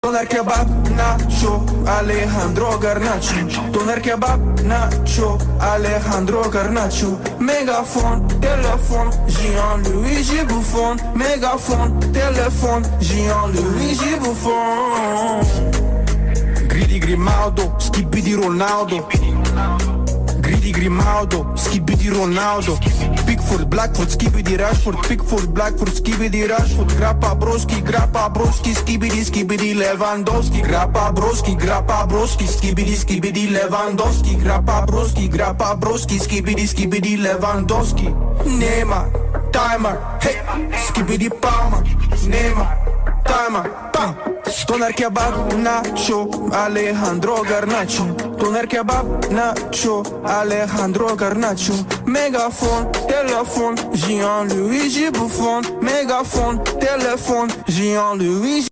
Doner kebab, nacho, Alejandro Garnacho. Doner kebab, nacho, Alejandro Garnacho. Mégaphone, téléphone, Jean-Louis Bouffon. Mégaphone, téléphone, Jean-Louis Bouffon. Gridi Grimaldo, skibidi Ronaldo. Gridi Grimaldo, skibidi Ronaldo. Pickford, Blackford, skibidi Rashford. Pickford, Blackford, skibidi Rashford. Grappa broski, skibidi Lewandowski. Grappa broski, skibidi Lewandowski. Grappa broski, skibidi Lewandowski. Nema, timer, hey, skibidi Palmer. Nema, timer, bam. Doner kebab, nacho, Alejandro Garnacho. Doner kebab, nacho, Alejandro Garnacho. Mégaphone, téléphone, Jean-Louis Bouffon. Mégaphone, téléphone, Jean-Louis